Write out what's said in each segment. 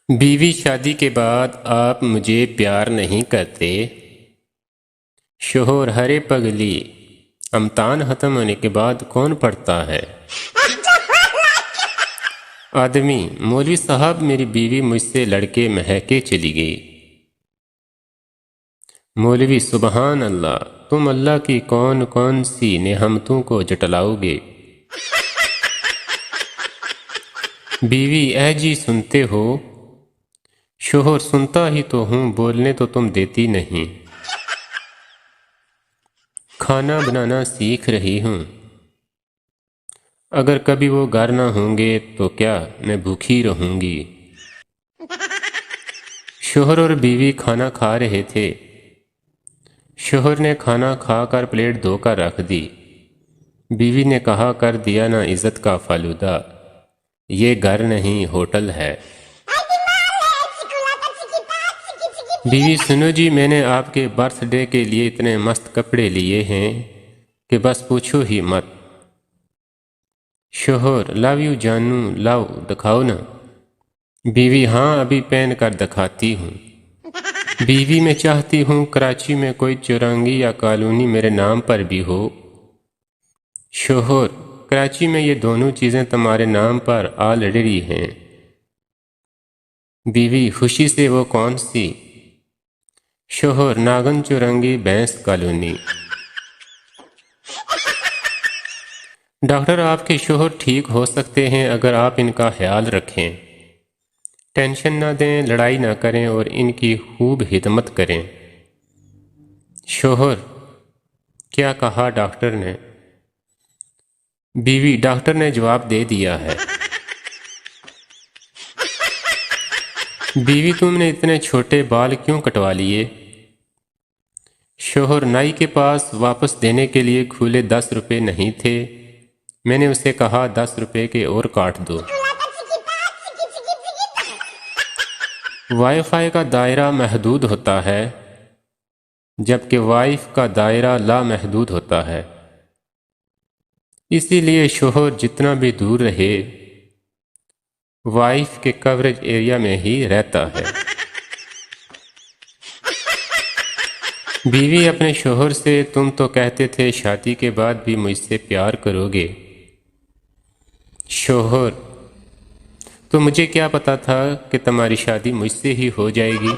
بیوی شادی کے بعد آپ مجھے پیار نہیں کرتے؟ شوہر ہرے پگلی امتحان ختم ہونے کے بعد کون پڑھتا ہے؟ آدمی مولوی صاحب میری بیوی مجھ سے لڑکے مہکے چلی گئی۔ مولوی سبحان اللہ، تم اللہ کی کون کون سی نعمتوں کو جٹلاؤ گے؟ بیوی اے جی سنتے ہو؟ شوہر سنتا ہی تو ہوں، بولنے تو تم دیتی نہیں۔ کھانا بنانا سیکھ رہی ہوں، اگر کبھی وہ گھر نہ ہوں گے تو کیا میں بھوکی رہوں گی؟ شوہر اور بیوی کھانا کھا رہے تھے۔ شوہر نے کھانا کھا کر پلیٹ دھو کر رکھ دی۔ بیوی نے کہا کر دیا نا عزت کا فالودہ، یہ گھر نہیں ہوٹل ہے۔ بیوی سنو جی، میں نے آپ کے برتھ ڈے کے لیے اتنے مست کپڑے لیے ہیں کہ بس پوچھو ہی مت۔ شوہر لو یو جانو، لاؤ دکھاؤ نا۔ بیوی ہاں ابھی پہن کر دکھاتی ہوں۔ بیوی میں چاہتی ہوں کراچی میں کوئی چورنگی یا کالونی میرے نام پر بھی ہو۔ شوہر کراچی میں یہ دونوں چیزیں تمہارے نام پر آلریڈی ہیں۔ بیوی خوشی سے وہ کون سی؟ شوہر ناگن چورنگی بینس کالونی۔ ڈاکٹر آپ کے شوہر ٹھیک ہو سکتے ہیں اگر آپ ان کا خیال رکھیں، ٹینشن نہ دیں، لڑائی نہ کریں اور ان کی خوب خدمت کریں۔ شوہر کیا کہا ڈاکٹر نے؟ بیوی ڈاکٹر نے جواب دے دیا ہے۔ بیوی تم نے اتنے چھوٹے بال کیوں کٹوا لیے؟ شوہر نائی کے پاس واپس دینے کے لیے کھلے 10 روپے نہیں تھے، میں نے اسے کہا 10 روپے کے اور کاٹ دو۔ وائی فائی کا دائرہ محدود ہوتا ہے جبکہ وائف کا دائرہ لامحدود ہوتا ہے، اسی لیے شوہر جتنا بھی دور رہے وائف کے کوریج ایریا میں ہی رہتا ہے۔ بیوی اپنے شوہر سے تم تو کہتے تھے شادی کے بعد بھی مجھ سے پیار کرو گے۔ شوہر تو مجھے کیا پتا تھا کہ تمہاری شادی مجھ سے ہی ہو جائے گی۔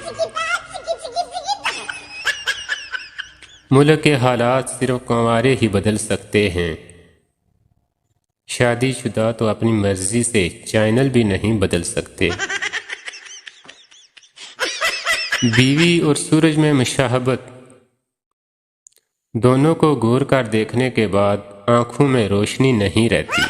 ملک کے حالات صرف کنوارے ہی بدل سکتے ہیں، شادی شدہ تو اپنی مرضی سے چینل بھی نہیں بدل سکتے۔ بیوی اور سورج میں مشابہت، دونوں کو گور کر دیکھنے کے بعد آنکھوں میں روشنی نہیں رہتی۔